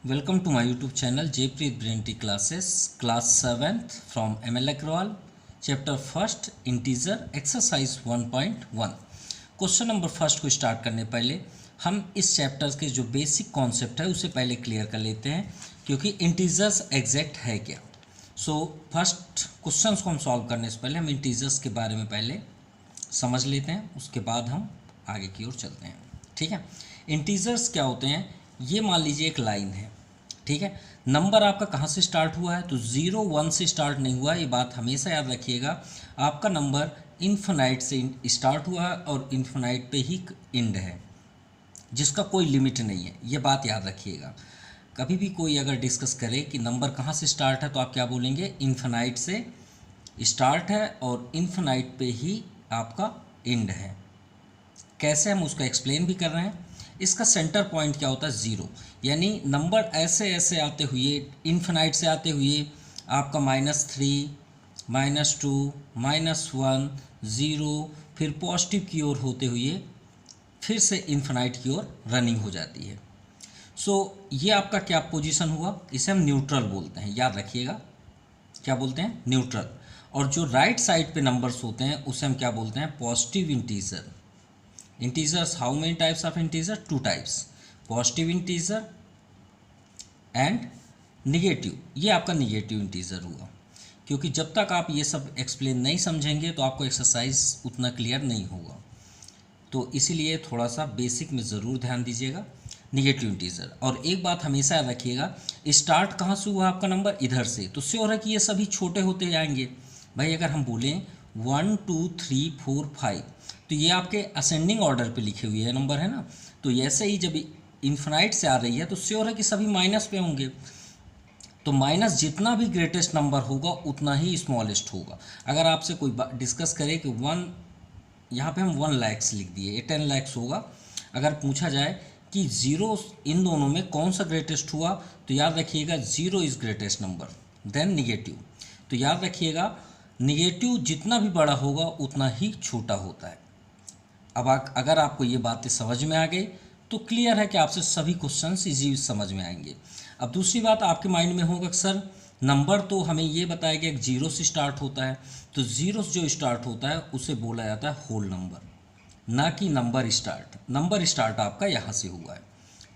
Welcome to my YouTube channel Jaypreet Brain Tree Classes, Class 7th from ML Agrawal, Chapter 1st Integer Exercise 1.1। Question number first को start करने पहले हम इस chapter के जो basic concept है उसे पहले क्लियर कर लेते हैं, क्योंकि इंटीजर्स एग्जैक्ट है क्या। फर्स्ट क्वेश्चन को हम सॉल्व करने से पहले हम इंटीजर्स के बारे में पहले समझ लेते हैं, उसके बाद हम आगे की ओर चलते हैं। ठीक है, इंटीजर्स क्या होते हैं। ये मान लीजिए एक लाइन है, ठीक है। नंबर आपका कहाँ से स्टार्ट हुआ है, तो 0 1 से स्टार्ट नहीं हुआ। ये बात हमेशा याद रखिएगा। आपका नंबर इन्फिनाइट से स्टार्ट हुआ है और इन्फिनाइट पे ही एंड है, जिसका कोई लिमिट नहीं है। ये बात याद रखिएगा। कभी भी कोई अगर डिस्कस करे कि नंबर कहाँ से स्टार्ट है, तो आप क्या बोलेंगे, इन्फिनाइट से स्टार्ट है और इन्फिनाइट पे ही आपका एंड है। कैसे, हम उसका एक्सप्लेन भी कर रहे हैं। इसका सेंटर पॉइंट क्या होता है, 0। यानी नंबर ऐसे ऐसे आते हुए, इन्फिनाइट से आते हुए आपका -3, -2, -1, 0, फिर पॉजिटिव की ओर होते हुए फिर से इन्फिनाइट की ओर रनिंग हो जाती है। ये आपका क्या पोजीशन हुआ, इसे हम न्यूट्रल बोलते हैं। याद रखिएगा, क्या बोलते हैं, न्यूट्रल। और जो राइट साइड पे नंबर्स होते हैं उसे हम क्या बोलते हैं, positive integer. Integers, how many types of integer? 2 types, positive integer and negative। ये आपका negative integer हुआ, क्योंकि जब तक आप ये सब एक्सप्लेन नहीं समझेंगे तो आपको एक्सरसाइज उतना क्लियर नहीं होगा। तो इसीलिए थोड़ा सा बेसिक में ज़रूर ध्यान दीजिएगा, निगेटिव इंटीजर। और एक बात हमेशा याद रखिएगा, स्टार्ट कहाँ से हुआ आपका नंबर, इधर से, तो श्योर है कि ये सभी छोटे होते जाएंगे। भाई अगर हम बोलें 1 2 3 4 5, तो ये आपके असेंडिंग ऑर्डर पे लिखे हुए हैं नंबर, है ना। तो ऐसे ही जब इन्फिनाइट से आ रही है तो श्योर है कि सभी माइनस पे होंगे। तो माइनस जितना भी ग्रेटेस्ट नंबर होगा उतना ही स्मॉलेस्ट होगा। अगर आपसे कोई डिस्कस करे कि 1, यहाँ पे हम 1 लाख लिख दिए, ये 10 लाख होगा। अगर पूछा जाए कि 0 इन दोनों में कौन सा ग्रेटेस्ट हुआ, तो याद रखिएगा 0 is greatest number, then negative. तो याद रखिएगा, निगेटिव जितना भी बड़ा होगा उतना ही छोटा होता है। अब अगर आपको ये बातें समझ में आ गई तो क्लियर है कि आपसे सभी क्वेश्चंस इजी समझ में आएंगे। अब दूसरी बात आपके माइंड में होगा, सर नंबर तो हमें ये बताया गया कि 0 से स्टार्ट होता है, तो 0 से जो स्टार्ट होता है उसे बोला जाता है होल नंबर, ना कि नंबर स्टार्ट। नंबर स्टार्ट आपका यहाँ से हुआ है।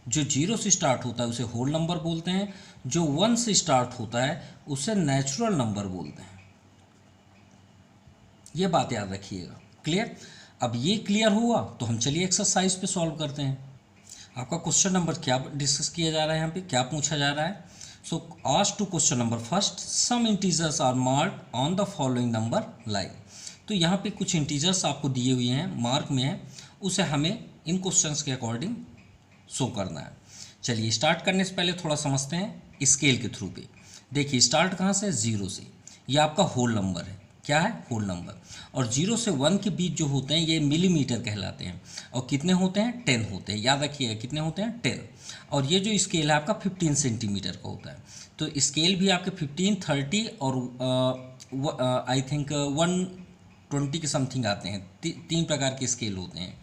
जो 0 से स्टार्ट होता है उसे होल नंबर बोलते हैं, जो 1 से स्टार्ट होता है उसे नेचुरल नंबर बोलते हैं। ये बात याद रखिएगा, क्लियर। अब ये क्लियर हुआ तो हम चलिए एक्सरसाइज पे सॉल्व करते हैं। आपका क्वेश्चन नंबर क्या डिस्कस किया जा रहा है, यहाँ पे क्या पूछा जा रहा है। आज to question number first, some integers are marked on the following number line. तो यहाँ पे कुछ इंटीजर्स आपको दिए हुए हैं, मार्क में है, उसे हमें इन क्वेश्चंस के अकॉर्डिंग शो करना है। चलिए स्टार्ट करने से पहले थोड़ा समझते हैं स्केल के थ्रू पे। देखिए स्टार्ट कहाँ से, 0 से। ये आपका होल नंबर है, क्या है, होल नंबर। और 0 से 1 के बीच जो होते हैं ये मिलीमीटर कहलाते हैं। और कितने होते हैं, 10 होते हैं। याद रखिएगा कितने होते हैं, 10। और ये जो स्केल है आपका 15 सेंटीमीटर का होता है। तो स्केल भी आपके 15, 30 और आई थिंक 120 के समथिंग आते हैं। 3 प्रकार के स्केल होते हैं,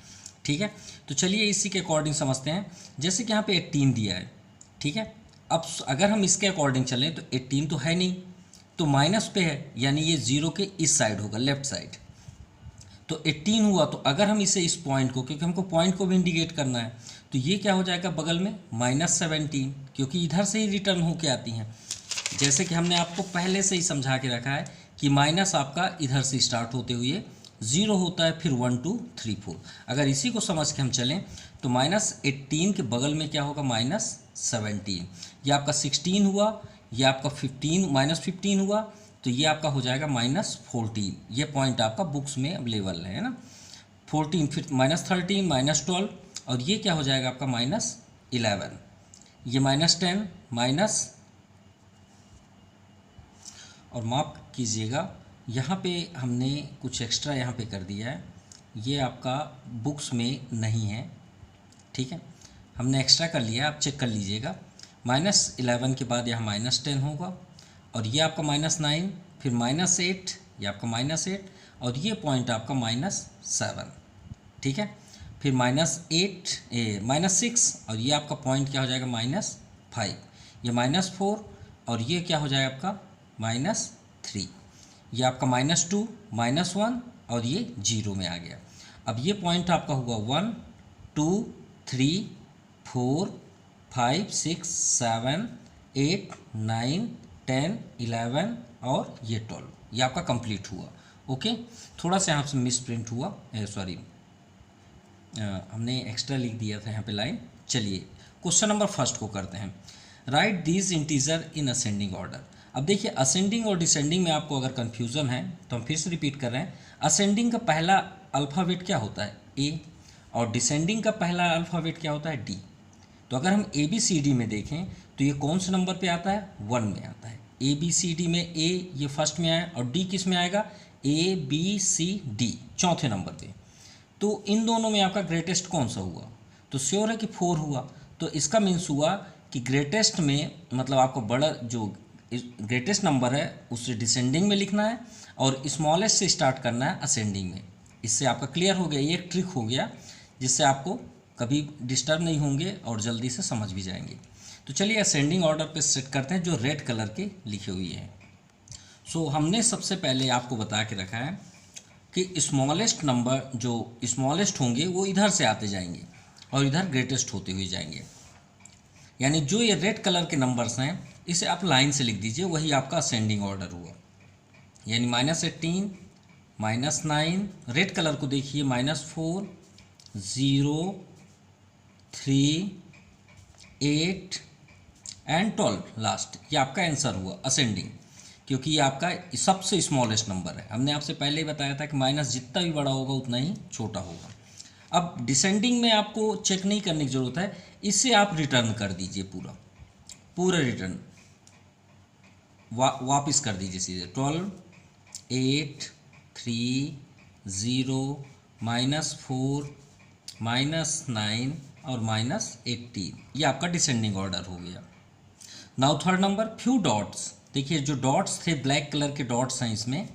ठीक है। तो चलिए इसी के अकॉर्डिंग समझते हैं। जैसे कि यहाँ पे 18 दिया है, ठीक है। अब अगर हम इसके अकॉर्डिंग चलें तो 18 तो है नहीं, तो माइनस पे है, यानी ये 0 के इस साइड होगा, लेफ्ट साइड। तो 18 हुआ, तो अगर हम इसे इस पॉइंट को, क्योंकि हमको पॉइंट को भी इंडिकेट करना है, तो ये क्या हो जाएगा बगल में, -17, क्योंकि इधर से ही रिटर्न होके आती हैं। जैसे कि हमने आपको पहले से ही समझा के रखा है कि माइनस आपका इधर से स्टार्ट होते हुए 0 होता है, फिर 1 2 3 4। अगर इसी को समझ के हम चलें तो -18 के बगल में क्या होगा, -17। ये आपका 16 हुआ, ये आपका 15 हुआ, तो ये आपका हो जाएगा -14। ये पॉइंट आपका बुक्स में अवेलेबल है ना। 14, फिर -13, -12, और ये क्या हो जाएगा आपका -11। ये -10 माइनस, और माफ कीजिएगा यहाँ पे हमने कुछ एक्स्ट्रा यहाँ पे कर दिया है, ये आपका बुक्स में नहीं है, ठीक है। हमने एक्स्ट्रा कर लिया, आप चेक कर लीजिएगा। -11 के बाद यहाँ -10 होगा, और ये आपका -9, फिर -8, ये आपका -8, और ये पॉइंट आपका -7, ठीक है। फिर -6, और ये आपका पॉइंट क्या हो जाएगा, -5। ये -4 और ये क्या हो जाएगा आपका -3, ये आपका -2 -1 और ये 0 में आ गया। अब ये पॉइंट आपका हुआ 1 2 3 4 5 6 7 8 9 10 11 और ये 12, ये आपका कंप्लीट हुआ। ओके, थोड़ा सा यहाँ से मिस प्रिंट हुआ, सॉरी हमने एक्स्ट्रा लिख दिया था यहाँ पे लाइन। चलिए क्वेश्चन नंबर फर्स्ट को करते हैं। Right these integer in ascending order. अब देखिए असेंडिंग और डिसेंडिंग में आपको अगर कन्फ्यूज़न है तो हम फिर से रिपीट कर रहे हैं। असेंडिंग का पहला अल्फ़ाबेट क्या होता है ए, और डिसेंडिंग का पहला अल्फ़ाबेट क्या होता है डी। तो अगर हम ए बी सी डी में देखें तो ये कौन से नंबर पे आता है 1 में आता है। ए बी सी डी में ए ये फर्स्ट में आया और डी किस में आएगा ए बी सी डी चौथे नंबर पे। तो इन दोनों में आपका ग्रेटेस्ट कौन सा हुआ, तो श्योर है कि 4 हुआ। तो इसका मीन्स हुआ कि ग्रेटेस्ट में मतलब आपको बड़ा जो ग्रेटेस्ट नंबर है उसे डिसेंडिंग में लिखना है और स्मॉलेस्ट से स्टार्ट करना है असेंडिंग में। इससे आपका क्लियर हो गया, ये एक ट्रिक हो गया जिससे आपको कभी डिस्टर्ब नहीं होंगे और जल्दी से समझ भी जाएंगे। तो चलिए असेंडिंग ऑर्डर पे सेट करते हैं जो रेड कलर के लिखी हुई है। सो हमने सबसे पहले आपको बता के रखा है कि स्मॉलेस्ट नंबर जो स्मॉलेस्ट होंगे वो इधर से आते जाएंगे और इधर ग्रेटेस्ट होते हुए जाएंगे। यानी जो ये रेड कलर के नंबर्स हैं इसे आप लाइन से लिख दीजिए, वही आपका असेंडिंग ऑर्डर हुआ। यानी -18 -9, रेड कलर को देखिए -4 0 3 8 एंड 12 लास्ट, ये आपका आंसर हुआ असेंडिंग, क्योंकि ये आपका सबसे स्मॉलेस्ट नंबर है। हमने आपसे पहले ही बताया था कि माइनस जितना भी बड़ा होगा उतना ही छोटा होगा। अब डिसेंडिंग में आपको चेक नहीं करने की ज़रूरत है, इससे आप रिटर्न कर दीजिए, पूरा रिटर्न वापस कर दीजिए सीधे। 12 8 3 0 -4 -9 और -18, ये आपका डिसेंडिंग ऑर्डर हो गया। Now third number few dots. देखिए जो डॉट्स थे ब्लैक कलर के डॉट्स हैं इसमें,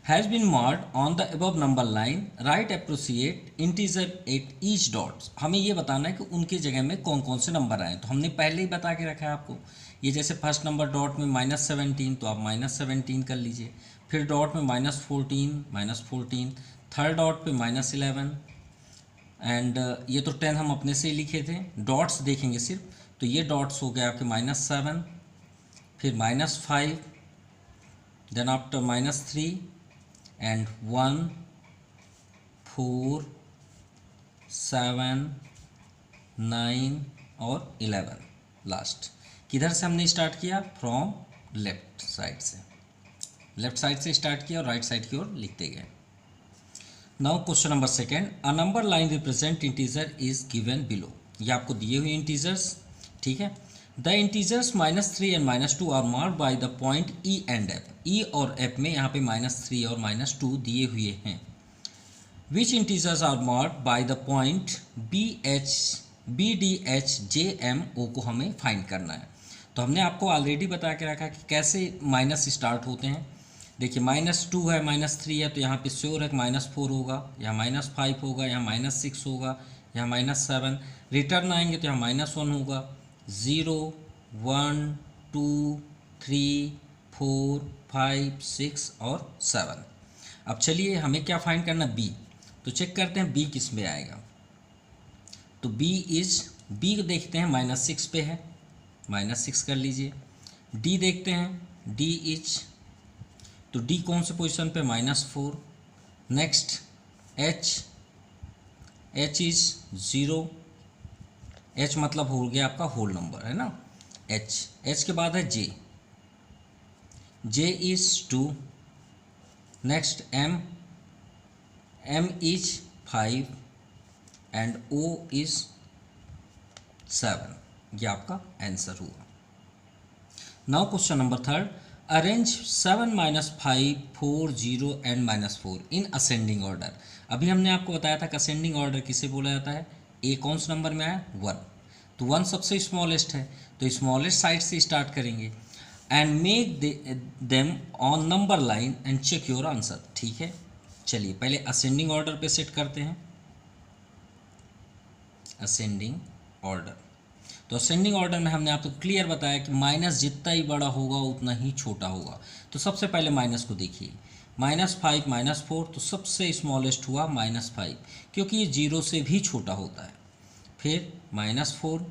has been marked on the above number line, right appropriate integer at each dots. हमें ये बताना है कि उनके जगह में कौन कौन से नंबर आए। तो हमने पहले ही बता के रखा है आपको, ये जैसे फर्स्ट नंबर डॉट में -17 तो आप -17 कर लीजिए, फिर डॉट में -14 थर्ड डॉट पे -11 एंड ये तो 10 हम अपने से ही लिखे थे। डॉट्स देखेंगे सिर्फ तो ये डॉट्स हो गए आपके -7, फिर -5, देन आफ्टर -3 एंड 1 4 7 9 और 11 लास्ट। किधर से हमने स्टार्ट किया, फ्रॉम लेफ्ट साइड से स्टार्ट किया और राइट साइड की ओर लिखते गए। Now question number second, a number line represent integer is given below. ये आपको दिए हुए इंटीजर्स, ठीक है। The integers -3 and -2 are marked by the point E and F. E और एफ में यहाँ पे -3 और -2 दिए हुए हैं। Which integers are marked by the point B D H J M O को हमें फाइंड करना है। तो हमने आपको ऑलरेडी बता के रखा कि कैसे माइनस स्टार्ट होते हैं। देखिए -2 है -3 है तो यहाँ पे श्योर है कि -4 होगा, यहाँ -5 होगा, यहाँ -6 होगा, यहाँ -7, रिटर्न आएंगे तो यहाँ -1 होगा, 0 1 2 3 4 5 6 और 7। अब चलिए हमें क्या फाइंड करना, बी। तो चेक करते हैं बी किस में आएगा। तो बी देखते हैं -6 पे है, -6 कर लीजिए। डी देखते हैं, डी इज, तो डी कौन से पोजीशन पे, -4। नेक्स्ट एच इज 0, एच मतलब हो गया आपका होल नंबर है ना, एच के बाद है J is 2। Next M is 5 and O is 7। ये आपका आंसर हुआ। Now question number third, arrange 7 -5 4 0 and -4 in ascending order. अभी हमने आपको बताया था कि असेंडिंग ऑर्डर किसे बोला जाता है, ए कौन से नंबर में आया 1, तो 1 सबसे स्मॉलेस्ट है तो स्मॉलेस्ट साइड से स्टार्ट करेंगे and make them on number line and check your answer. ठीक है, चलिए पहले असेंडिंग ऑर्डर पे सेट करते हैं। असेंडिंग ऑर्डर, तो असेंडिंग ऑर्डर में हमने आपको क्लियर बताया कि माइनस जितना ही बड़ा होगा उतना ही छोटा होगा। तो सबसे पहले माइनस को देखिए, -5 -4, तो सबसे स्मॉलेस्ट हुआ -5 क्योंकि ये 0 से भी छोटा होता है। फिर -4,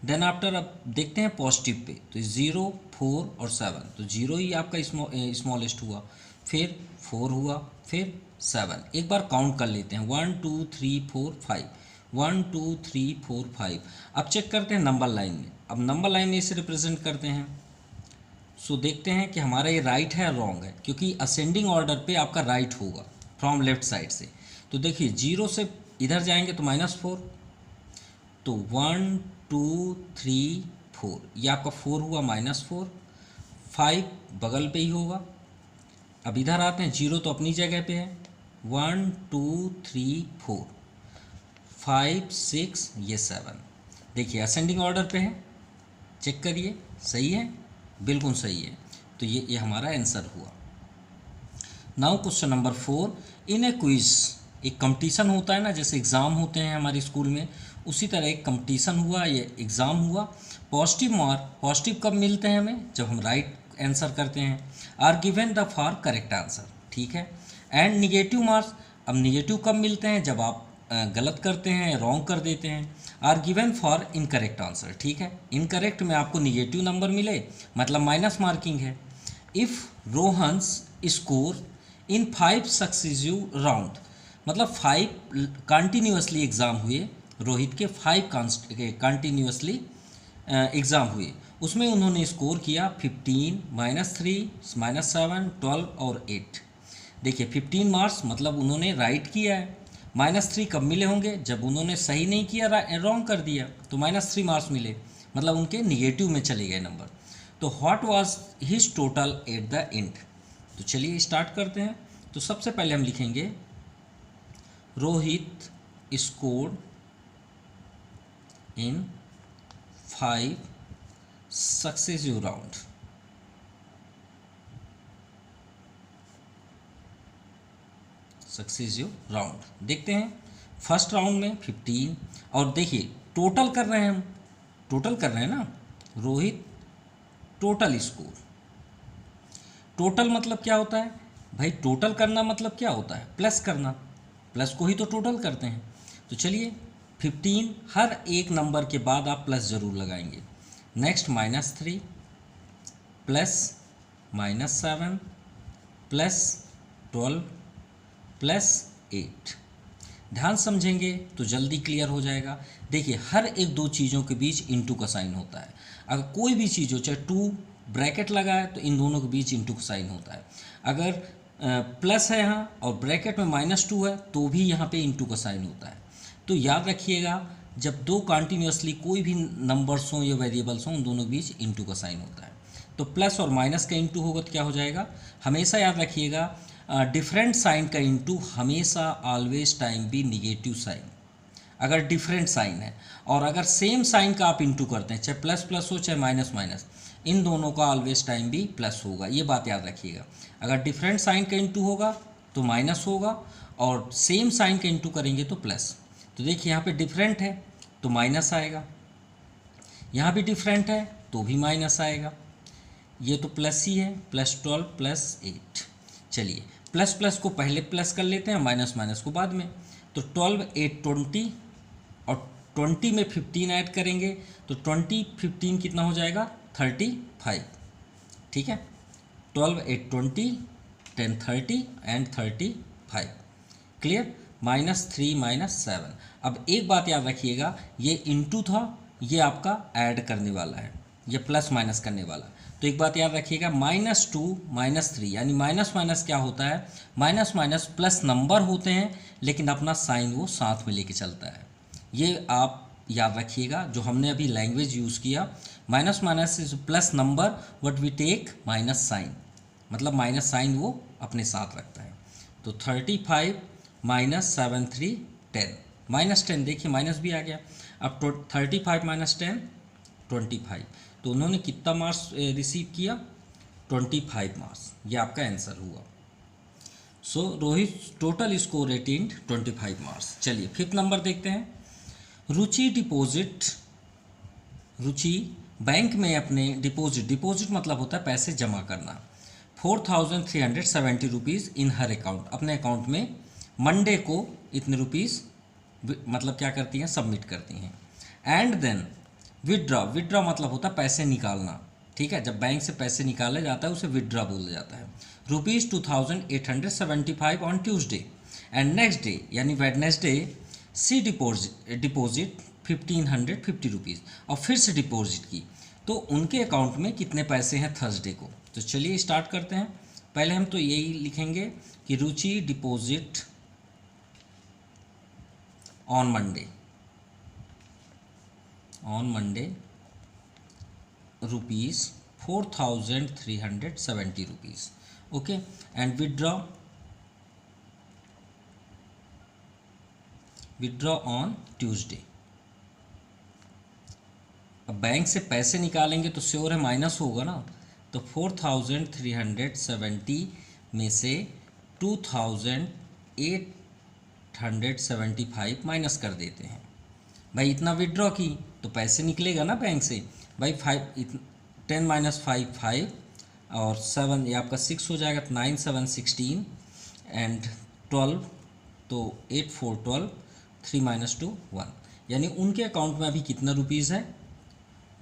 देन आफ्टर अब देखते हैं पॉजिटिव पे, तो 0, 4 और 7, तो 0 ही आपका स्मॉलेस्ट हुआ, फिर 4 हुआ, फिर 7। एक बार काउंट कर लेते हैं, 1 2 3 4 5, 1 2 3 4 5। अब चेक करते हैं नंबर लाइन में। अब नंबर लाइन में इसे रिप्रेजेंट करते हैं। सो देखते हैं कि हमारा ये राइट है रॉन्ग है, क्योंकि असेंडिंग ऑर्डर पे आपका राइट होगा फ्रॉम लेफ्ट साइड से। तो देखिए 0 से इधर जाएंगे तो -4, तो 1 2 3 4, ये आपका 4 हुआ, -4, 5 बगल पे ही होगा। अब इधर आते हैं, 0 तो अपनी जगह पे है, 1 2 3 4 5 6, ये 7। देखिए असेंडिंग ऑर्डर पे है, चेक करिए सही है, बिल्कुल सही है। तो ये हमारा आंसर हुआ। नाउ क्वेश्चन नंबर 4, इन ए क्विज, एक कंपटीशन होता है ना, जैसे एग्ज़ाम होते हैं हमारे स्कूल में, उसी तरह एक कंपटीशन हुआ, ये एग्ज़ाम हुआ। पॉजिटिव मार्क, पॉजिटिव कब मिलते हैं हमें, जब हम राइट आंसर करते हैं, are given the for correct answer, ठीक है। एंड निगेटिव मार्क्स, अब निगेटिव कब मिलते हैं, जब आप गलत करते हैं, रॉन्ग कर देते हैं। Are given for incorrect answer, ठीक है। इनकरेक्ट में आपको निगेटिव नंबर मिले, मतलब माइनस मार्किंग है। If Rohan's score in 5 successive round, मतलब 5 कंटिन्यूसली एग्ज़ाम हुए, रोहित के 5 कंटिन्यूसली एग्ज़ाम हुए, उसमें उन्होंने स्कोर किया 15, -3, -7, 12 और 8। देखिए 15 मार्क्स मतलब उन्होंने राइट किया है। -3 कब मिले होंगे, जब उन्होंने सही नहीं किया, रॉन्ग कर दिया, तो -3 मार्क्स मिले, मतलब उनके निगेटिव में चले गए नंबर। तो what was his total at the end. तो चलिए स्टार्ट करते हैं। तो सबसे पहले हम लिखेंगे Rohit scored in 5 successive round. Successive round देखते हैं, फर्स्ट राउंड में 15, और देखिए टोटल कर रहे हैं हम, टोटल कर रहे हैं ना, रोहित टोटल स्कोर। टोटल मतलब क्या होता है भाई, टोटल करना मतलब क्या होता है, प्लस करना, प्लस को ही तो टोटल करते हैं। तो चलिए 15, हर एक नंबर के बाद आप प्लस ज़रूर लगाएंगे। Next -3 plus -7 plus 12 plus 8। ध्यान समझेंगे तो जल्दी क्लियर हो जाएगा। देखिए हर एक दो चीज़ों के बीच इंटू का साइन होता है। अगर कोई भी चीज़ हो, चाहे 2 ब्रैकेट लगा है तो इन दोनों के बीच इंटू का साइन होता है। अगर प्लस है यहाँ और ब्रैकेट में -2 है तो भी यहाँ पे इंटू का साइन होता है। तो याद रखिएगा, जब दो कंटिन्यूसली कोई भी नंबर्स हों या वेरिएबल्स हों, उन दोनों के बीच इंटू का साइन होता है। तो प्लस और माइनस का इंटू होगा तो क्या हो जाएगा, हमेशा याद रखिएगा डिफरेंट साइन का इंटू हमेशा ऑलवेज टाइम भी निगेटिव साइन, अगर डिफरेंट साइन है। और अगर सेम साइन का आप इंटू करते हैं, चाहे प्लस प्लस हो चाहे माइनस माइनस, इन दोनों का ऑलवेज टाइम भी प्लस होगा, ये बात याद रखिएगा। अगर डिफरेंट साइन का इंटू होगा तो माइनस होगा, और सेम साइन का इंटू करेंगे तो प्लस। तो देखिए यहाँ पे डिफरेंट है तो माइनस आएगा, यहाँ भी डिफरेंट है तो भी माइनस आएगा। ये तो प्लस ही है, +12 + 8। चलिए प्लस प्लस को पहले प्लस कर लेते हैं, माइनस माइनस को बाद में। तो 12 8 20, और 20 में 15 ऐड करेंगे तो 20 15 कितना हो जाएगा, 35। ठीक है, 12 8 20, 10 30 एंड 35। क्लियर, -3 -7। अब एक बात याद रखिएगा, ये इंटू था, ये आपका ऐड करने वाला है, ये प्लस माइनस करने वाला। तो एक बात याद रखिएगा, -2 -3, यानी माइनस माइनस क्या होता है, माइनस माइनस प्लस नंबर होते हैं, लेकिन अपना साइन वो साथ में लेके चलता है। ये आप याद रखिएगा, जो हमने अभी लैंग्वेज यूज़ किया, minus minus is plus number but we take minus sign, मतलब माइनस साइन वो अपने साथ रखता है। तो 35 -7 3 10, -10, देखिए माइनस भी आ गया। अब 35 - 10 25। तो उन्होंने कितना मार्क्स रिसीव किया, 25 मार्क्स, ये आपका आंसर हुआ। सो रोहित टोटल स्कोर 18 25 मार्क्स। चलिए 5th नंबर देखते हैं। रुचि डिपॉजिट रुचि बैंक में अपने डिपॉजिट मतलब होता है पैसे जमा करना, 4,370 रुपीज़ इन हर अकाउंट, अपने अकाउंट में मंडे को इतने रुपीज़ मतलब क्या करती हैं, सबमिट करती हैं। एंड देन विदड्रॉ मतलब होता है पैसे निकालना, ठीक है, जब बैंक से पैसे निकाला जाता है उसे विदड्रॉ बोला जाता है, ₹2,875 on Tuesday and next day यानी वेडनेसडे सी डिपॉजिट 1,550 रुपीज़ और फिर से डिपॉजिट की, तो उनके अकाउंट में कितने पैसे हैं थर्सडे को। तो चलिए स्टार्ट करते हैं। पहले हम तो यही लिखेंगे कि Ruchi deposit on Monday ₹4,370 rupees, okay, and withdraw on Tuesday. अब बैंक से पैसे निकालेंगे तो श्योर है माइनस होगा ना, तो 4,370 में से 2,875 माइनस कर देते हैं। भाई इतना विदड्रॉ की तो पैसे निकलेगा ना बैंक से, भाई 10 - 5 5 और 7 ये आपका 6 हो जाएगा, 9 7 16 एंड 12 तो 8 4 12, 3 - 2 1, यानी उनके अकाउंट में अभी कितना रुपीज़ है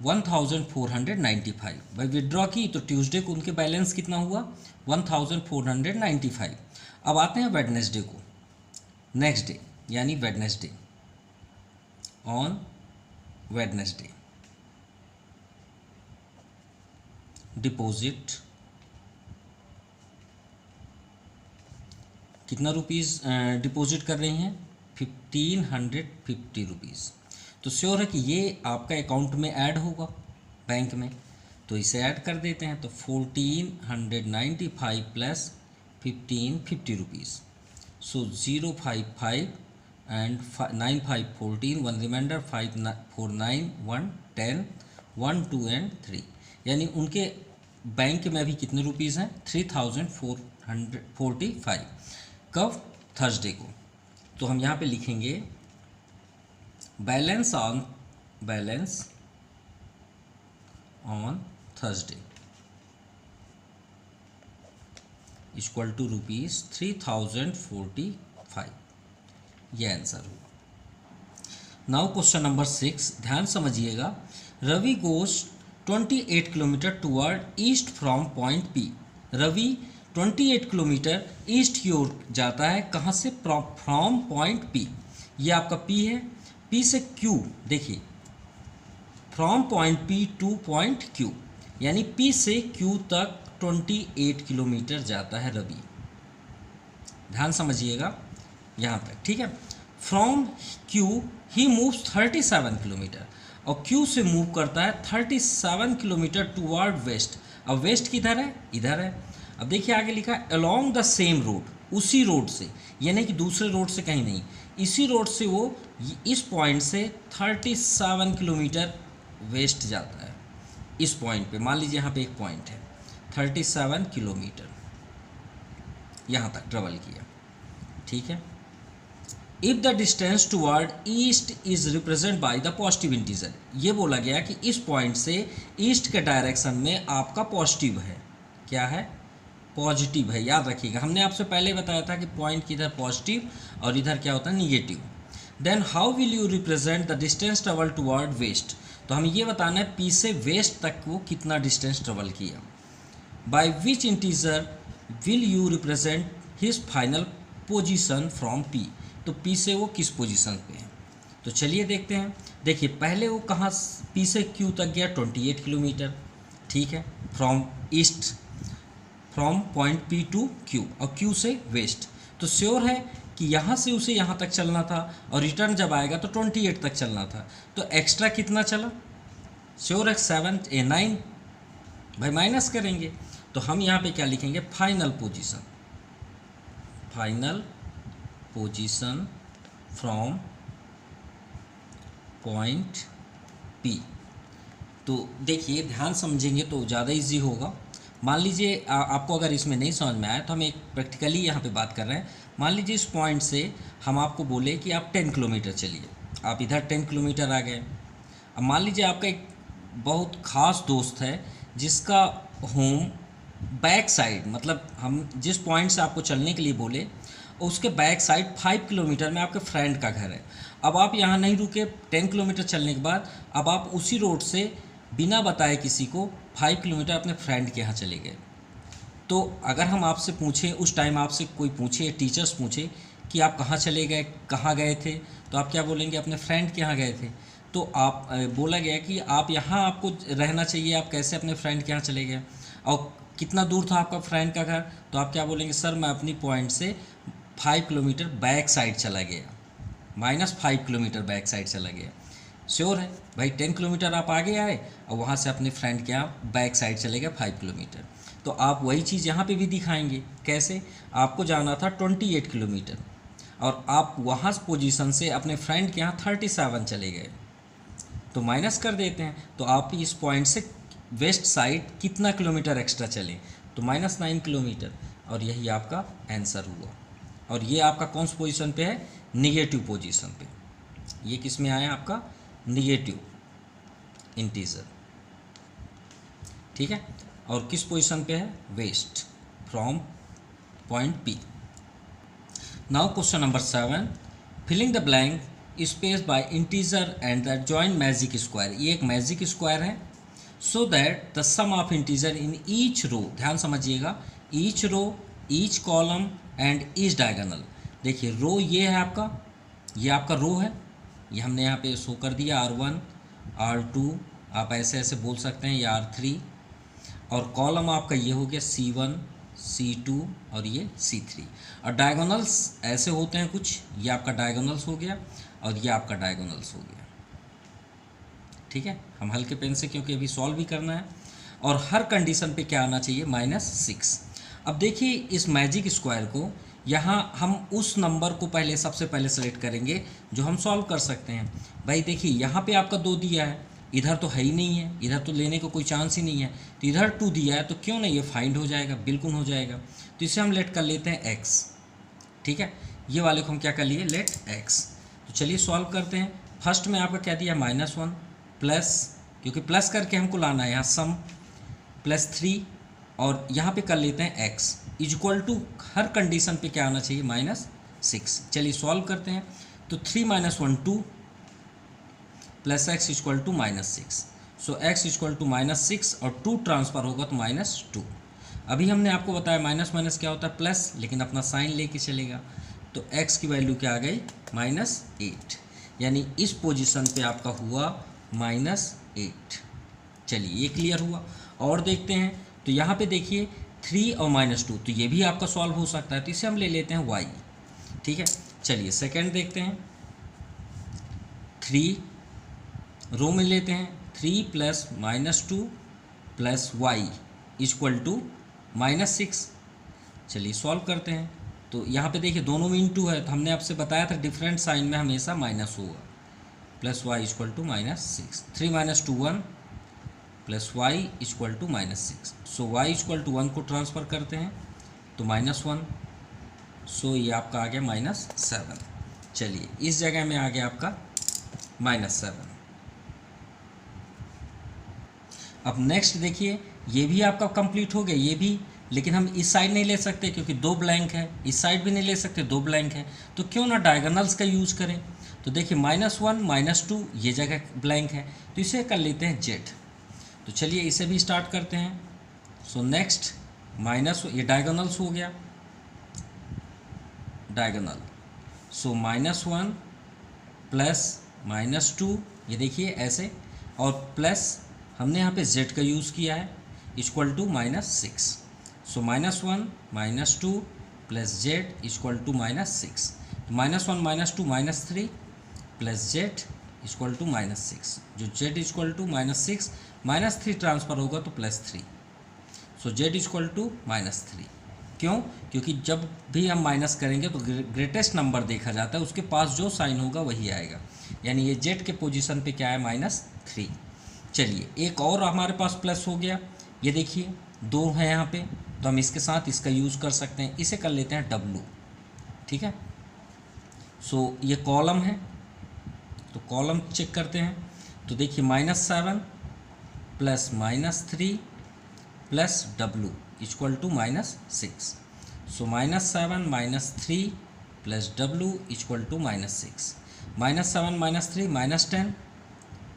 1,495। भाई विदड्रॉ की तो ट्यूसडे को उनके बैलेंस कितना हुआ 1,495। अब आते हैं वेडनेसडे को, नेक्स्ट डे यानी वेडनेसडे, ऑन वेडनेसडे डिपॉजिट कितना रुपीज़ डिपॉजिट कर रही हैं 1,550 रुपीज़। तो श्योर है कि ये आपका अकाउंट में ऐड होगा बैंक में, तो इसे ऐड कर देते हैं। तो 1,495 plus 1,550 rupees, so 055 and 9 5 14, 1 remainder 5 4 9 1 10 1 2 and 3, यानी उनके बैंक में अभी कितने रुपीज़ हैं 3,445। कब थर्सडे को, तो हम यहाँ पे लिखेंगे balance on Thursday equal to ₹3,045, यह आंसर हुआ। नाउ क्वेश्चन नंबर 6, ध्यान समझिएगा। Ravi goes 28 kilometre toward east from point P. Ravi 28 kilometre east की ओर जाता है, कहाँ से, फ्रॉम पॉइंट पी, ये आपका पी है, पी से क्यू, देखिए from point P two point Q, यानी पी से क्यू तक 28 किलोमीटर जाता है रवि, ध्यान समझिएगा यहाँ तक, ठीक है। From Q he moves 37 kilometre, और क्यू से मूव करता है 37 किलोमीटर टुवर्ड वेस्ट। अब वेस्ट किधर है, इधर है। अब देखिए आगे लिखा है अलोंग द सेम रोड, उसी रोड से, यानी कि दूसरे रोड से कहीं नहीं, इसी रोड से वो इस पॉइंट से 37 किलोमीटर वेस्ट जाता है। इस पॉइंट पे मान लीजिए यहाँ पे एक पॉइंट है, 37 किलोमीटर यहाँ तक ट्रेवल किया, ठीक है। If the distance toward east is represent by the positive integer, ये बोला गया कि इस पॉइंट से ईस्ट के डायरेक्शन में आपका पॉजिटिव है, क्या है, पॉजिटिव है, याद रखिएगा। हमने आपसे पहले बताया था कि पॉइंट की इधर पॉजिटिव और इधर क्या होता है negative. Then how will you represent the distance travel toward west, तो हमें ये बताना है पी से वेस्ट तक वो कितना डिस्टेंस ट्रेवल किया। By which integer will you represent his final position from P, तो पी से वो किस पोजीशन पे है। तो चलिए देखते हैं। देखिए पहले वो कहाँ पी से क्यू तक गया 28 किलोमीटर, ठीक है, from east, from point P to Q, और क्यू से वेस्ट, तो श्योर है कि यहाँ से उसे यहाँ तक चलना था और रिटर्न जब आएगा तो 28 तक चलना था, तो एक्स्ट्रा कितना चला, श्योर है 7 9, भाई माइनस करेंगे, तो हम यहाँ पे क्या लिखेंगे final position from point P. तो देखिए ध्यान समझेंगे तो ज़्यादा इजी होगा। मान लीजिए आपको अगर इसमें नहीं समझ में आया तो हम एक प्रैक्टिकली यहाँ पे बात कर रहे हैं। मान लीजिए इस पॉइंट से हम आपको बोले कि आप 10 किलोमीटर चलिए, आप इधर 10 किलोमीटर आ गए। अब मान लीजिए आपका एक बहुत ख़ास दोस्त है जिसका होम बैक साइड, मतलब हम जिस पॉइंट से आपको चलने के लिए बोले उसके बैक साइड 5 किलोमीटर में आपके फ्रेंड का घर है। अब आप यहाँ नहीं रुके, 10 किलोमीटर चलने के बाद अब आप उसी रोड से बिना बताए किसी को 5 किलोमीटर अपने फ्रेंड के यहाँ चले गए। तो अगर हम आपसे पूछें, उस टाइम आपसे कोई पूछे, टीचर्स पूछे कि आप कहाँ चले गए, कहाँ गए थे, तो आप क्या बोलेंगे? अपने फ्रेंड के यहाँ गए थे। तो आप बोला गया कि आप यहाँ आपको रहना चाहिए, आप कैसे अपने फ्रेंड के यहाँ चले गए, और कितना दूर था आपका फ्रेंड का घर, तो आप क्या बोलेंगे? सर मैं अपनी पॉइंट से 5 किलोमीटर बैक साइड चला गया, -5 किलोमीटर बैक साइड चला गया। श्योर है भाई, 10 किलोमीटर आप आगे आए और वहाँ से अपने फ्रेंड के यहाँ बैक साइड चले गए 5 किलोमीटर। तो आप वही चीज़ यहाँ पे भी दिखाएंगे। कैसे? आपको जाना था 28 किलोमीटर और आप वहाँ पोजीशन से अपने फ्रेंड के यहाँ 37 चले गए, तो माइनस कर देते हैं। तो आप इस पॉइंट से वेस्ट साइड कितना किलोमीटर एक्स्ट्रा चले, तो -9 किलोमीटर, और यही आपका आंसर हुआ। और ये आपका कौन सी पोजीशन पे है? निगेटिव पोजीशन पे। ये किस में आया? आपका निगेटिव इंटीजर, ठीक है। और किस पोजीशन पे है? West from point P. Now question number 7, filling the blank space by integer and the joint magic square. ये एक मैजिक स्क्वायर है। So that the sum of integer in each row, ध्यान समझिएगा, each row, each column and each diagonal. देखिए row ये है आपका, ये आपका रो है, ये हमने यहाँ पे शो कर दिया R1 R2, आप ऐसे ऐसे बोल सकते हैं, या R3, और कॉलम आपका ये हो गया C1 C2 और ये C3। और डायगोनल्स ऐसे होते हैं कुछ, ये आपका डायगोनल्स हो गया और ये आपका डायगोनल्स हो गया, ठीक है। हम हल्के पेन से, क्योंकि अभी सॉल्व भी करना है। और हर कंडीशन पे क्या आना चाहिए? -6। अब देखिए इस मैजिक स्क्वायर को, यहाँ हम उस नंबर को पहले सबसे पहले सेलेक्ट करेंगे जो हम सॉल्व कर सकते हैं। भाई देखिए यहाँ पे आपका 2 दिया है, इधर तो है ही नहीं है, इधर तो लेने को कोई चांस ही नहीं है, तो इधर 2 दिया है, तो क्यों नहीं, ये फाइंड हो जाएगा, बिल्कुल हो जाएगा। तो इसे हम लेट कर लेते हैं x, ठीक है। ये वाले को हम क्या कर लिए? Let x। तो चलिए सॉल्व करते हैं। फर्स्ट में आपका क्या दिया? -1 प्लस, क्योंकि प्लस करके हमको लाना है यहाँ सम, +3, और यहाँ पे कर लेते हैं x इक्वल टू, हर कंडीशन पे क्या आना चाहिए? -6। चलिए सॉल्व करते हैं। तो 3 - 1 2 plus x equal to -6। So x equal to -6 और 2 ट्रांसफ़र होगा तो -2। अभी हमने आपको बताया माइनस माइनस क्या होता है? प्लस, लेकिन अपना साइन लेके चलेगा, तो x की वैल्यू क्या आ गई? -8, यानी इस पोजीशन पे आपका हुआ -8। चलिए ये क्लियर हुआ। और देखते हैं, तो यहाँ पे देखिए 3 और -2, तो ये भी आपका सॉल्व हो सकता है, तो इसे हम ले लेते हैं y, ठीक है। चलिए सेकंड देखते हैं, 3 रो में लेते हैं, 3 + -2 + y इक्वल टू -6। चलिए सॉल्व करते हैं। तो यहाँ पे देखिए दोनों में इनटू है, तो हमने आपसे बताया था डिफरेंट साइन में हमेशा माइनस होगा, plus y equal to -6। 3 - 2 1 plus y equal to -6। So y equal to 1 को ट्रांसफ़र करते हैं तो -1, सो ये आपका आ गया -7। चलिए इस जगह में आ गया आपका -7। अब नेक्स्ट देखिए, ये भी आपका कंप्लीट हो गया, ये भी, लेकिन हम इस साइड नहीं ले सकते क्योंकि 2 ब्लैंक है, इस साइड भी नहीं ले सकते, 2 ब्लैंक है, तो क्यों ना डायगोनल्स का यूज़ करें। तो देखिए -1 -2 ये जगह ब्लैंक है, तो इसे कर लेते हैं z। तो चलिए इसे भी स्टार्ट करते हैं। सो नेक्स्ट ये डायगोनल्स हो गया, डायगोनल, सो -1 प्लस -2, ये देखिए ऐसे, और प्लस हमने यहाँ पे z का यूज़ किया है equal to -6। So -1 -2 plus z equal to -6। -1 -2 -3 plus z equal to -6, जो z इक्वल टू -6 -3 ट्रांसफ़र होगा तो +3। सो z इक्वल टू -3। क्यों? क्योंकि जब भी हम माइनस करेंगे तो ग्रेटेस्ट नंबर देखा जाता है, उसके पास जो साइन होगा वही आएगा, यानी ये z के पोजीशन पे क्या है? -3। चलिए एक और हमारे पास प्लस हो गया, ये देखिए 2 है यहाँ पे, तो हम इसके साथ इसका यूज़ कर सकते हैं, इसे कर लेते हैं W, ठीक है। सो ये कॉलम है, तो कॉलम चेक करते हैं, तो देखिए -7 plus -3 plus W equal to -6। So -7 -3 plus W equal to -6। -7 -3 -10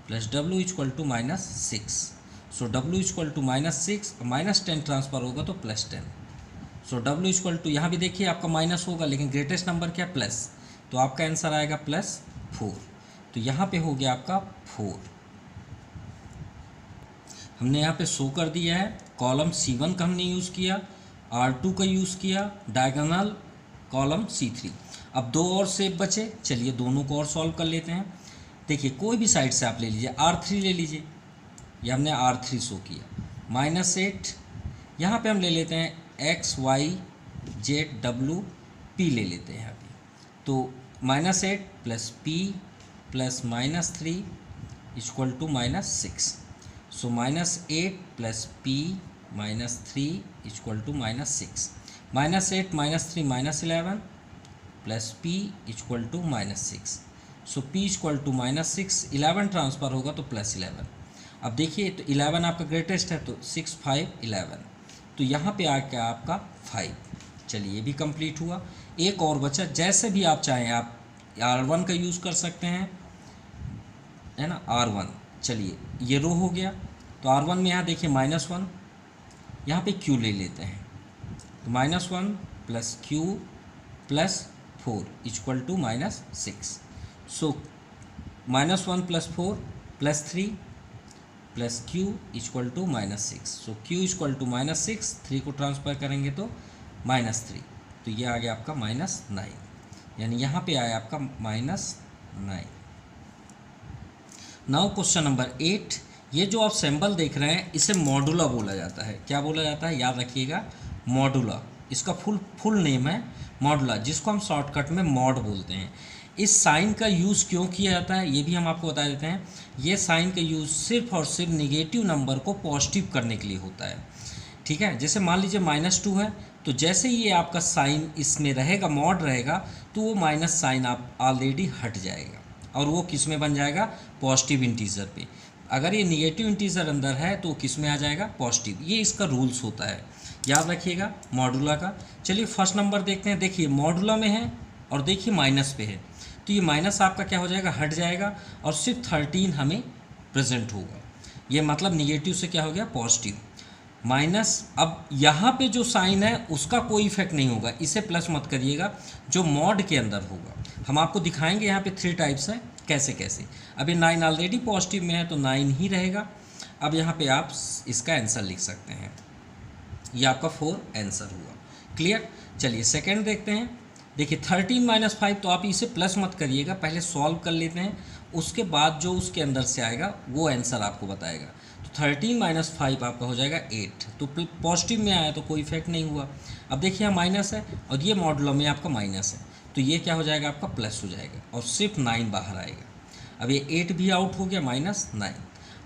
plus W equal to -6। So W equal to -6, -10 transfer होगा तो +10। सो W इक्वल टू, यहाँ भी देखिए आपका माइनस होगा लेकिन ग्रेटेस्ट नंबर क्या प्लस, तो आपका आंसर आएगा +4। तो यहाँ पे हो गया आपका 4। हमने यहाँ पे शो कर दिया है। कॉलम C1 का हमने यूज़ किया, R2 का यूज़ किया, डायगोनल कॉलम C3। अब 2 और शेप बचे, चलिए दोनों को और सॉल्व कर लेते हैं। देखिए कोई भी साइड से आप ले लीजिए, R3 ले लीजिए, ये हमने R3 शो किया। -8 यहाँ पे हम ले लेते हैं X Y Z W P ले लेते हैं यहाँ पे, तो -8 plus P plus -3 equal to -6। So -8 plus P -3 equal to -6। -8 -3 -11 plus P equal to -6। So P equal to -6, 11 transfer होगा तो +11। अब देखिए तो 11 आपका ग्रेटेस्ट है, तो 6 5 11, तो यहाँ पे आ गया आपका 5। चलिए ये भी कंप्लीट हुआ। एक और बचा, जैसे भी आप चाहें आप R1 का यूज़ कर सकते हैं, है ना, R1। चलिए ये रो हो गया, तो R1 में यहाँ देखिए -1, यहाँ पे Q ले लेते हैं, तो -1 plus Q plus 4 equal to -6। So -1 plus 4 plus 3 plus Q equal to -6। So Q equal to -6, 3 को ट्रांसफर करेंगे तो -3, तो ये आ गया आपका -9, यानी यहाँ पे आया आपका -9। Now question number 8। ये जो आप सिंबल देख रहे हैं इसे मॉडुला बोला जाता है। क्या बोला जाता है, याद रखिएगा, मॉडुला। इसका फुल नेम है मॉडुला, जिसको हम शॉर्टकट में मॉड बोलते हैं। इस साइन का यूज़ क्यों किया जाता है ये भी हम आपको बता देते हैं। ये साइन का यूज़ सिर्फ और सिर्फ निगेटिव नंबर को पॉजिटिव करने के लिए होता है, ठीक है। जैसे मान लीजिए -2 है, तो जैसे ही ये आपका साइन इसमें रहेगा, मॉड रहेगा, तो वो माइनस साइन आप ऑलरेडी हट जाएगा और वो किस में बन जाएगा, पॉजिटिव इंटीजर पे। अगर ये निगेटिव इंटीजर अंदर है तो किस में आ जाएगा, पॉजिटिव। ये इसका रूल्स होता है, याद रखिएगा मॉडुला का। चलिए फर्स्ट नंबर देखते हैं। देखिए मॉडुला में है और देखिए माइनस पे है, तो ये माइनस आपका क्या हो जाएगा, हट जाएगा और सिर्फ 13 हमें प्रेजेंट होगा। ये मतलब निगेटिव से क्या हो गया, पॉजिटिव। माइनस, अब यहाँ पे जो साइन है उसका कोई इफेक्ट नहीं होगा, इसे प्लस मत करिएगा, जो मॉड के अंदर होगा। हम आपको दिखाएंगे यहाँ पे 3 टाइप्स हैं, कैसे कैसे। अब ये 9 ऑलरेडी पॉजिटिव में है तो 9 ही रहेगा। अब यहाँ पे आप इसका आंसर लिख सकते हैं, ये आपका 4 आंसर हुआ। क्लियर। चलिए सेकेंड देखते हैं। देखिए 13 - 5, तो आप इसे प्लस मत करिएगा, पहले सॉल्व कर लेते हैं, उसके बाद जो उसके अंदर से आएगा वो आंसर आपको बताएगा। तो 13 - 5 आपका हो जाएगा 8, तो पॉजिटिव में आया तो कोई इफेक्ट नहीं हुआ। अब देखिए यहाँ माइनस है और ये मॉडुलो में आपका माइनस है, तो ये क्या हो जाएगा, आपका प्लस हो जाएगा और सिर्फ 9 बाहर आएगा। अब ये 8 भी आउट हो गया, -9।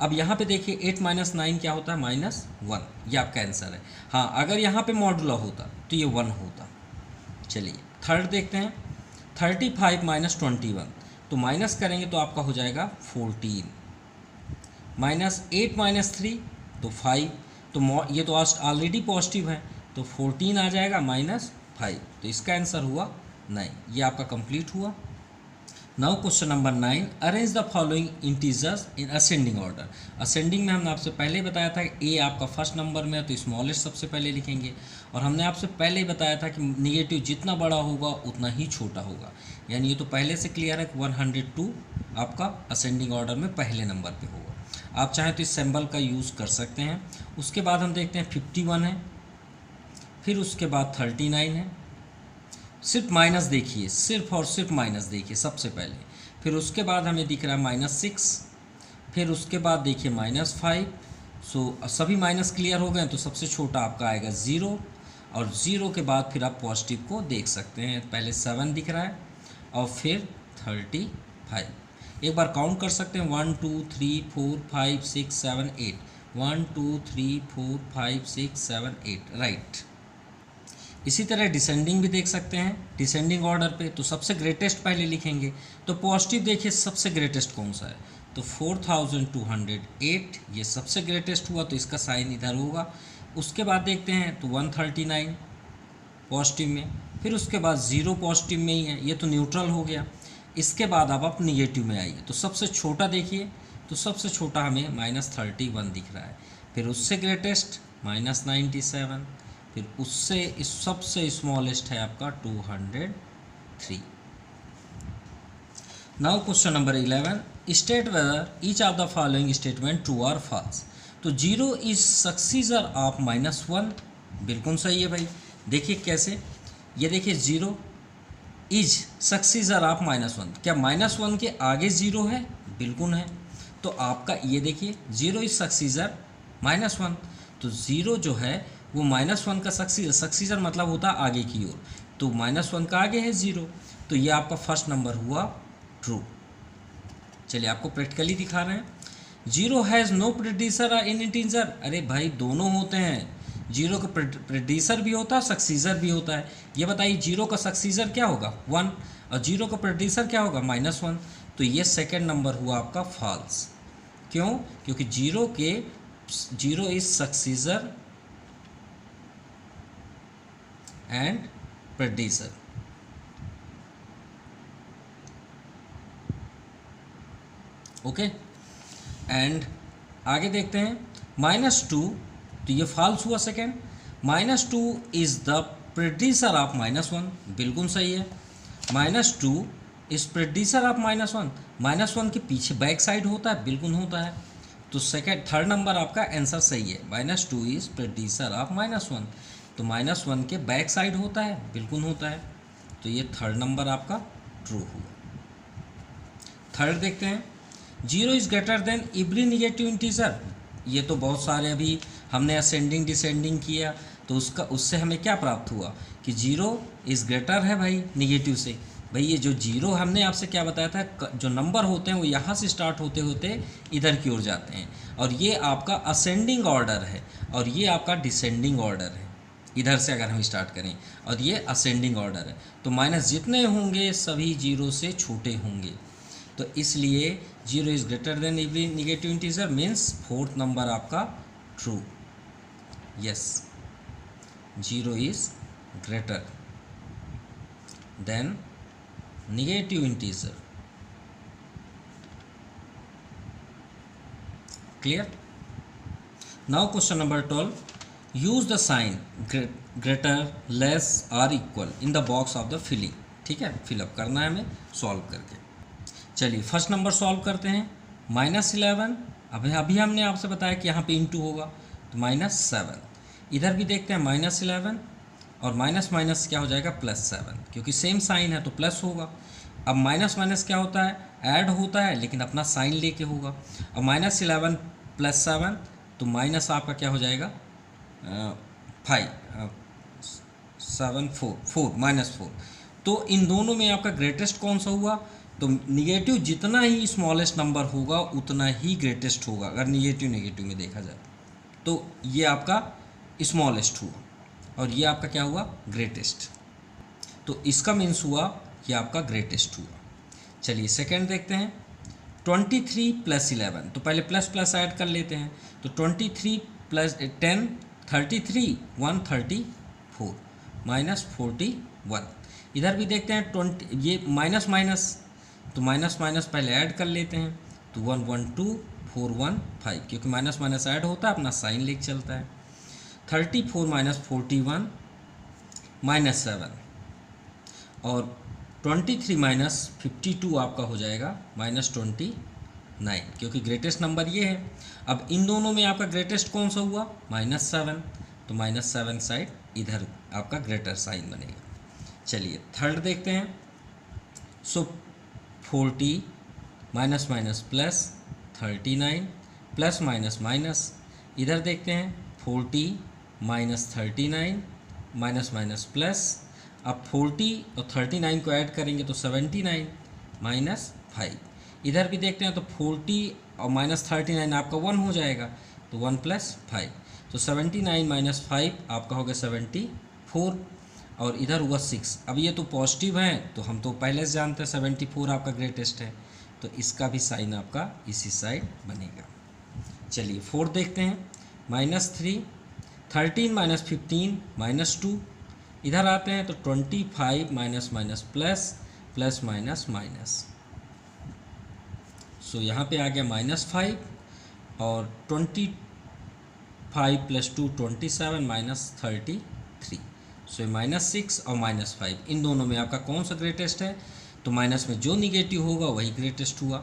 अब यहाँ पे देखिए 8 - 9 क्या होता है, -1, ये आपका आंसर है। हाँ, अगर यहाँ पे मॉडुलो होता तो ये 1 होता। चलिए थर्ड देखते हैं। 35 - 21, तो माइनस करेंगे तो आपका हो जाएगा 14। -8 - 3 तो 5, तो ये तो ऑलरेडी पॉजिटिव है, तो 14 आ जाएगा -5, तो इसका आंसर हुआ 9। ये आपका कंप्लीट हुआ। Now question number 9। Arrange the following integers in ascending order. Ascending में हमने आपसे पहले ही बताया था कि ए आपका फर्स्ट नंबर में है तो स्मॉलेस्ट सबसे पहले लिखेंगे, और हमने आपसे पहले ही बताया था कि निगेटिव जितना बड़ा होगा उतना ही छोटा होगा। यानी ये तो पहले से क्लियर है कि 102 आपका असेंडिंग ऑर्डर में पहले नंबर पे होगा। आप चाहें तो इस सिंबल का यूज़ कर सकते हैं। उसके बाद हम देखते हैं 51 है, फिर उसके बाद 39 है। सिर्फ माइनस देखिए, सिर्फ और सिर्फ माइनस देखिए सबसे पहले, फिर उसके बाद हमें दिख रहा है -6, फिर उसके बाद देखिए -5। सो सभी माइनस क्लियर हो गए, तो सबसे छोटा आपका आएगा 0, और 0 के बाद फिर आप पॉजिटिव को देख सकते हैं। पहले 7 दिख रहा है और फिर 35। एक बार काउंट कर सकते हैं, 1 2 3 4 5 6 7 8, 1 2 3 4 5 6 7 8, राइट। इसी तरह डिसेंडिंग भी देख सकते हैं। डिसेंडिंग ऑर्डर पे तो सबसे ग्रेटेस्ट पहले लिखेंगे, तो पॉजिटिव देखिए सबसे ग्रेटेस्ट कौन सा है, तो 4208 ये सबसे ग्रेटेस्ट हुआ, तो इसका साइन इधर होगा। उसके बाद देखते हैं तो 139 पॉजिटिव में, फिर उसके बाद 0 पॉजिटिव में ही है, ये तो न्यूट्रल हो गया। इसके बाद अब आप निगेटिव में आइए, तो सबसे छोटा देखिए, तो सबसे छोटा हमें -31 दिख रहा है, फिर उससे ग्रेटेस्ट -97, फिर उससे इस सबसे स्मॉलेस्ट है आपका 203। Now question number 11, state whether each of the following statement true और फॉल्स। तो 0 इज सक्सीजर ऑफ -1, बिल्कुल सही है भाई। देखिए कैसे, ये देखिए 0 इज सक्सीजर ऑफ -1, क्या -1 के आगे 0 है? बिल्कुल है। तो आपका ये देखिए 0 इज सक्सीजर -1, तो 0 जो है वो -1 का सक्सीजर मतलब होता है आगे की ओर, तो -1 का आगे है 0, तो ये आपका फर्स्ट नंबर हुआ ट्रू। चलिए आपको प्रैक्टिकली दिखा रहे हैं। 0 हैज़ नो प्रेडिसर इन इंटीजर, अरे भाई दोनों होते हैं, 0 का प्रेडिसर भी होता है, सक्सीजर भी होता है। ये बताइए 0 का सक्सीजर क्या होगा 1, और 0 का प्रेडिसर क्या होगा -1, तो ये सेकेंड नंबर हुआ आपका फॉल्स। क्यों? क्योंकि 0 is successor and predecessor. Okay, and आगे देखते हैं -2, तो ये फॉल्स हुआ second. -2 is the predecessor of -1, बिल्कुल सही है। -2 इज प्रेडिसर ऑफ -1, -1 के पीछे बैक साइड होता है, बिल्कुल होता है। तो थर्ड नंबर आपका आंसर सही है, -2 इज प्रेडिसर ऑफ -1, तो -1 के बैक साइड होता है, बिल्कुल होता है। तो ये थर्ड नंबर आपका ट्रू हुआ। थर्ड देखते हैं, 0 is greater than every negative integer. ये तो बहुत सारे अभी हमने असेंडिंग डिसेंडिंग किया, तो उससे हमें क्या प्राप्त हुआ कि 0 इज़ ग्रेटर है भाई निगेटिव से। भाई ये जो 0 हमने आपसे क्या बताया था, जो नंबर होते हैं वो यहाँ से स्टार्ट होते होते इधर की ओर जाते हैं, और ये आपका असेंडिंग ऑर्डर है, और ये आपका डिसेंडिंग ऑर्डर है। इधर से अगर हम स्टार्ट करें, और ये असेंडिंग ऑर्डर है, तो माइनस जितने होंगे सभी 0 से छोटे होंगे, तो इसलिए 0 is greater than every negative integer means fourth number आपका true. Yes, 0 is greater than negative integer. Clear? Now question number 12, use the sign greater less or equal in the box of the filling. ठीक है, fill up करना है हमें solve करके। चलिए first number solve करते हैं। -11, अभी हमने आपसे बताया कि यहाँ पे इंटू होगा, तो -7। इधर भी देखते हैं -11 और माइनस माइनस क्या हो जाएगा +7, क्योंकि सेम साइन है तो प्लस होगा। अब माइनस माइनस क्या होता है, ऐड होता है लेकिन अपना साइन लेके होगा। अब -11 + 7 तो माइनस आपका क्या हो जाएगा 5 7 4 -4। तो इन दोनों में आपका ग्रेटेस्ट कौन सा हुआ, तो निगेटिव जितना ही स्मॉलेस्ट नंबर होगा उतना ही ग्रेटेस्ट होगा, अगर निगेटिव में देखा जाए तो ये आपका स्मॉलेस्ट हुआ और ये आपका क्या हुआ ग्रेटेस्ट, तो इसका मीन्स हुआ ये आपका ग्रेटेस्ट हुआ। चलिए सेकंड देखते हैं, 23 + 11, तो पहले प्लस प्लस ऐड कर लेते हैं, तो 23 + 10 33 134 -41। इधर भी देखते हैं 20, ये माइनस माइनस, तो माइनस माइनस पहले ऐड कर लेते हैं, तो 112 415, क्योंकि माइनस माइनस ऐड होता है अपना साइन लेके चलता है। 34 - 41 -7 और 23 - 52 आपका हो जाएगा -29, क्योंकि ग्रेटेस्ट नंबर ये है। अब इन दोनों में आपका ग्रेटेस्ट कौन सा हुआ -7, तो -7 साइड इधर आपका ग्रेटर साइन बनेगा। चलिए थर्ड देखते हैं, सो 40 minus minus plus 39 plus minus minus, इधर देखते हैं 40 - 39 माइनस माइनस प्लस, अब 40 और 39 को ऐड करेंगे तो 79 -5। इधर भी देखते हैं तो 40 और -39 आपका 1 हो जाएगा, तो 1 + 5, तो 79 - 5 आपका हो गया 74, और इधर हुआ 6। अब ये तो पॉजिटिव हैं तो हम तो पहले से जानते हैं 74 आपका ग्रेटेस्ट है, तो तो इसका भी साइन आपका इसी साइड बनेगा। चलिए 4 देखते हैं। -3, 13 माइनस 15 -2, इधर आते हैं तो 25 minus minus plus plus minus minus, so यहाँ पे आ गया -5 और 25 + 2 27 माइनस 33, सो -6 और -5 इन दोनों में आपका कौन सा ग्रेटेस्ट है, तो माइनस में जो निगेटिव होगा वही ग्रेटेस्ट हुआ,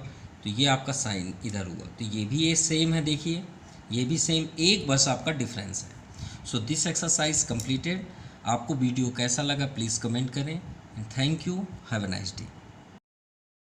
तो ये आपका साइन इधर हुआ। तो ये भी ये सेम है, देखिए ये भी सेम, एक बस आपका डिफरेंस है। So this exercise completed. आपको वीडियो कैसा लगा प्लीज़ कमेंट करें and thank you, have a nice day.